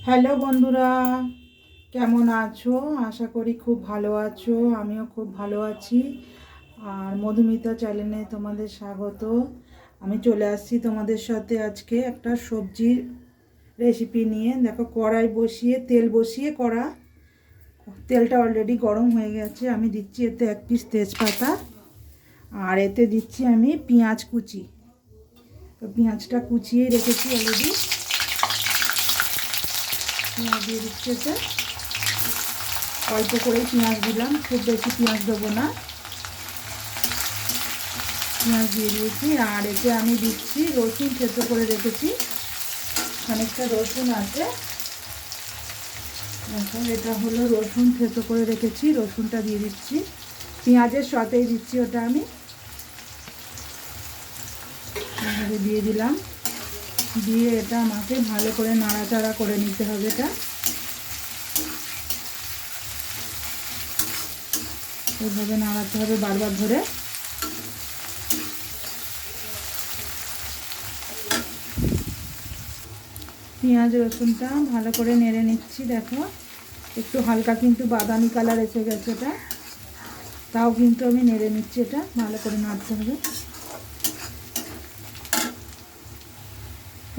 Hello বন্ধুরা, কেমন আছো? আশা করি খুব ভালো আছো। আমিও খুব ভালো আছি। আর মধুমিতা চ্যানেলে তোমাদের স্বাগত। আমি চলে আসছি তোমাদের সাথে আজকে একটা সবজির রেসিপি নিয়ে। দেখো, কড়াই বসিয়ে তেল বসিয়ে তেলটা অলরেডি গরম হয়ে গেছে। আমি দিচ্ছি এতে 1 পিস তেজপাতা, আর এতে দিচ্ছি আমি পেঁয়াজ কুচি। তো পেঁয়াজটা কুচিয়ে রেখেছি অলরেডি। পেঁয়াজ দিয়ে দিচ্ছি এতে, অল্প করেই পেঁয়াজ দিলাম, খুব বেশি পেঁয়াজ দেবো না। পেঁয়াজ দিয়ে দিয়েছি। আর এতে আমি দিচ্ছি রসুন থেতো করে রেখেছি, খানিকটা রসুন আছে। দেখো, এটা হলো রসুন থেতো করে রেখেছি, রসুনটা দিয়ে দিচ্ছি। পেঁয়াজের সাথেই দিচ্ছি ওটা আমি, এভাবে দিয়ে দিলাম। দিয়ে এটা আমাকে ভালো করে নাড়াচাড়া করে নিতে হবে। এটা এভাবে নাড়াতে হবে বারবার ধরে। পেঁয়াজ রসুনটা ভালো করে নেড়ে নিচ্ছি। দেখো, একটু হালকা কিন্তু বাদামি কালার এসে গেছে এটা, তাও কিন্তু আমি নেড়ে নিচ্ছি। এটা ভালো করে নাড়তে হবে।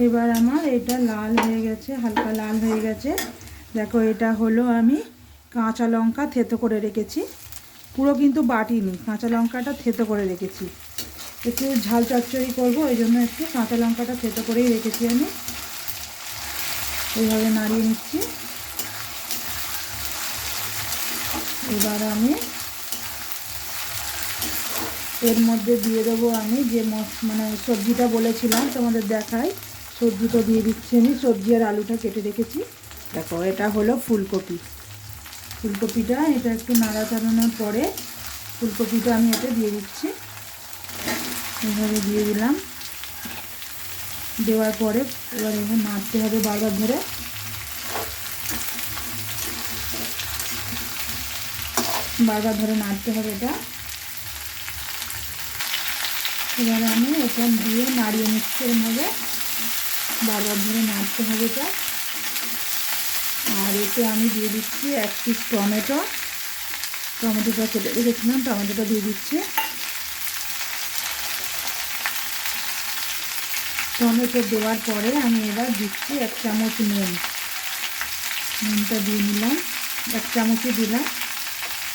এবার আমার এটা লাল হয়ে গেছে, হালকা লাল হয়ে গেছে। দেখো, এটা হলো আমি কাঁচা লঙ্কা থেতো করে রেখেছি, পুরো কিন্তু বাটিনি, কাঁচা লঙ্কাটা থেতো করে রেখেছি। একটু ঝাল চচ্চড়ি করবো, ওই জন্য একটু কাঁচা লঙ্কাটা থেতো করেই রেখেছি আমি। এইভাবে নাড়িয়ে নিচ্ছি। এবার আমি এর মধ্যে দিয়ে দেবো আমি যে সবজিটা বলেছিলাম তোমাদের দেখাই, সবজিটা দিয়ে দিচ্ছি আমি। সবজি আর আলুটা কেটে রেখেছি। দেখো, এটা হলো ফুলকপি। ফুলকপিটা এটা একটু নাড়াচাড়ানোর পরে ফুলকপিটা আমি এটা দিয়ে দিচ্ছি। এভাবে দিয়ে দিলাম। দেওয়ার পরে এবার এভাবে নাড়তে হবে বারবার ধরে। বারবার ধরে নাড়তে হবে এটা। এবার আমি এটা দিয়ে নাড়িয়ে নিচ্ছি এভাবে, বারবার ধরে নাড়তে হবে এটা। আর এতে আমি দিয়ে দিচ্ছি 1 পিস টমেটো। টমেটোটা কেটে রেখেছিলাম, টমেটোটা দিয়ে দিচ্ছি। টমেটো দেওয়ার পরে আমি এবার দিচ্ছি 1 চামচ নুন। নুনটা দিয়ে নিলাম, 1 চামচই দিলাম,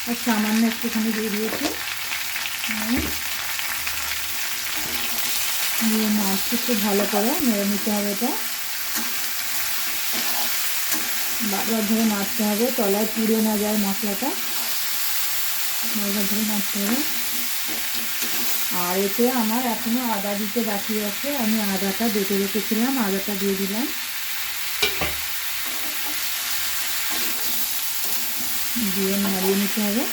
আর সামান্য একটুখানি দিয়ে দিয়েছি। দিয়ে নাড়ছি, একটু ভালো করে নেড়ে নিতে হবে এটা। বারবার ধরে নাড়তে হবে, তলায় পুড়ে না যায় মশলাটা। বারবার ধরে নাড়তে হবে। আর এতে আমার এখনও আদা দিতে বাকি আছে, আমি আদাটা বেটে রেখেছিলাম, আদাটা দিয়ে দিলাম। দিয়ে নাড়িয়ে নিতে হবে।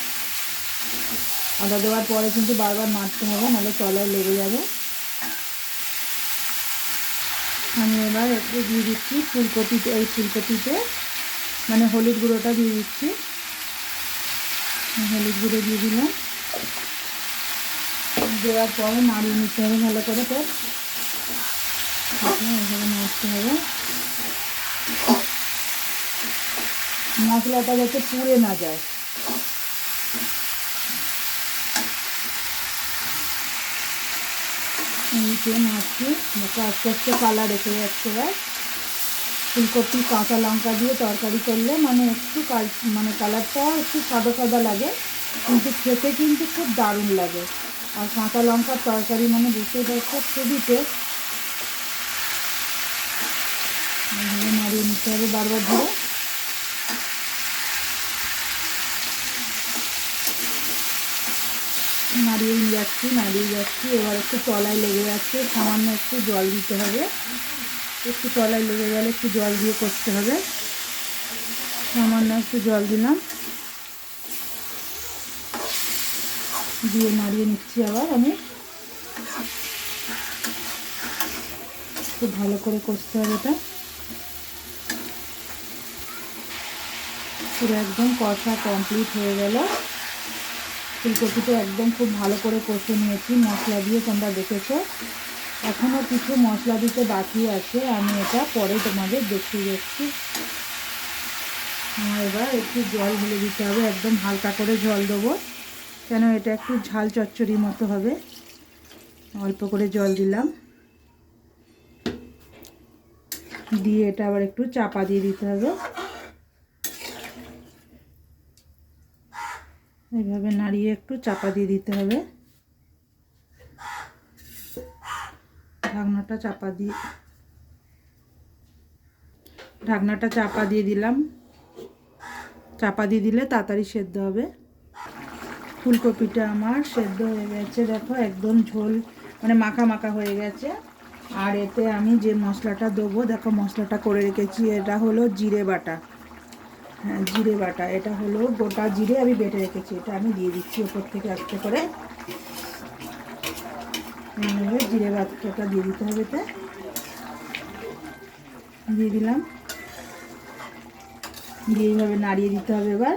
আদা দেওয়ার পরে কিন্তু বারবার নাড়তে হবে, নাহলে তলায় লেগে যাবে। আমি এবার একটু দিয়ে দিচ্ছি ফুলকপিতে, এই ফুলকপিতে হলুদ গুঁড়োটা দিয়ে দিচ্ছি। হলুদ গুঁড়ো দিয়ে দিলাম। দেওয়ার পরে নাড়িয়ে নিতে হবে ভালো করে। এভাবে নাড়তে হবে, মশলাটা যাতে পুড়ে না যায়। এইটা নাড়ছি, আস্তে আস্তে কালার এসে যাচ্ছে। এবার ফুলকপি কাঁচা লঙ্কা দিয়ে তরকারি করলে একটু কালারটা একটু সাদা সাদা লাগে, কিন্তু খেতে কিন্তু খুব দারুণ লাগে। আর কাঁচা লঙ্কার তরকারি বুঝতেই পারছো, খুবই টেস্ট। এইভাবে নাড়িয়ে নিতে হবে বারবার ধরে। নাড়িয়ে যাচ্ছি। এবার একটু তলায় লেগে যাচ্ছে, সামান্য একটু জল দিতে হবে। একটু তলায় লেগে গেলে একটু জল দিয়ে করতে হবে। সামান্য একটু জল দিলাম, দিয়ে নাড়িয়ে নিচ্ছি। আবার আমি খুব ভালো করে কষতে হবে এটা। পুরো একদম কষা কমপ্লিট হয়ে গেল। ফুলকপিটা একদম খুব ভালো করে কষে নিয়েছি মশলা দিয়ে, তোমরা দেখেছো। এখনও কিছু মশলা দিতে বাকি আছে, আমি এটা পরে তোমাদের দেখিয়ে যাচ্ছি। আমার এবার একটু জল ঢেলে দিতে হবে, একদম হালকা করে জল দেবো, কেন এটা একটু ঝাল চচ্চড়ির মতো হবে। অল্প করে জল দিলাম, দিয়ে এটা আবার একটু চাপা দিয়ে দিতে হবে। এইভাবে নাড়িয়ে একটু চাপা দিয়ে দিতে হবে। ঢাকনাটা চাপা দিয়ে দিলাম। চাপা দিয়ে দিলে তাড়াতাড়ি সেদ্ধ হবে। ফুলকপিটা আমার সেদ্ধ হয়ে গেছে, দেখো একদম ঝোল মানে মাখা মাখা হয়ে গেছে। আর এতে আমি যে মশলাটা দেবো, দেখো মশলাটা করে রেখেছি, এটা হলো জিরে বাটা। হ্যাঁ, জিরে বাটা, এটা হলো গোটা জিরে আমি বেটে রেখেছি, এটা আমি দিয়ে দিচ্ছি ওপর থেকে আস্তে করে। জিরে বাটাটা দিয়ে দিতে হবে, এতে দিয়ে দিলাম, দিয়ে এইভাবে নাড়িয়ে দিতে হবে। এবার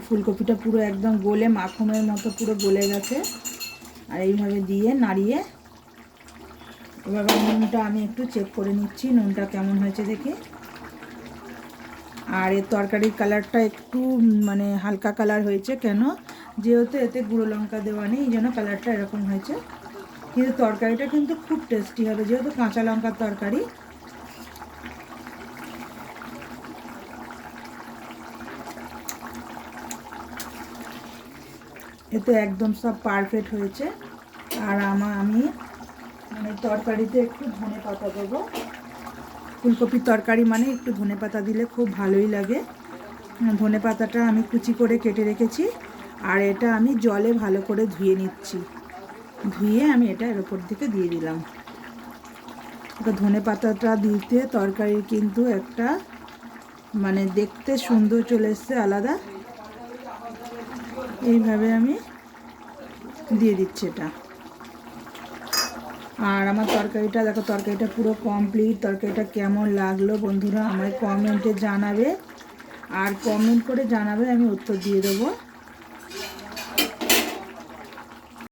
ফুলকপিটা পুরো একদম গলে মাখনের মতো পুরো গলে গেছে। আর এইভাবে দিয়ে নাড়িয়ে এবার নুনটা আমি একটু চেক করে নিচ্ছি, নুনটা কেমন হয়েছে দেখি। আর এর তরকারির কালারটা একটু মানে হালকা কালার হয়েছে, কেন যেহেতু এতে গুঁড়ো লঙ্কা দেওয়া নেই, এই জন্য কালারটা এরকম হয়েছে। কিন্তু তরকারিটা কিন্তু খুব টেস্টি হবে, যেহেতু কাঁচা লঙ্কার তরকারি। এতে একদম সব পারফেক্ট হয়েছে। আর আমি মানে তরকারিতে একটু ধনে পাতা দেবো। ফুলকপির তরকারি মানে একটু ধনে পাতা দিলে খুব ভালোই লাগে। ধনে পাতাটা আমি কুচি করে কেটে রেখেছি, আর এটা আমি জলে ভালো করে ধুয়ে নিচ্ছি। ধুয়ে আমি এটা এর ওপর দিকে দিয়ে দিলাম। ধনে পাতাটা দিতে তরকারির কিন্তু একটা মানে দেখতে সুন্দর চলে এসছে আলাদা। এইভাবে আমি দিয়ে দিচ্ছি এটা। আর আমার তরকারিটা দেখো, তরকারিটা পুরো কমপ্লিট। তরকারিটা কেমন লাগলো বন্ধুরা আমায় কমেন্টে জানাবে, আর কমেন্ট করে জানাবে, আমি উত্তর দিয়ে দেবো।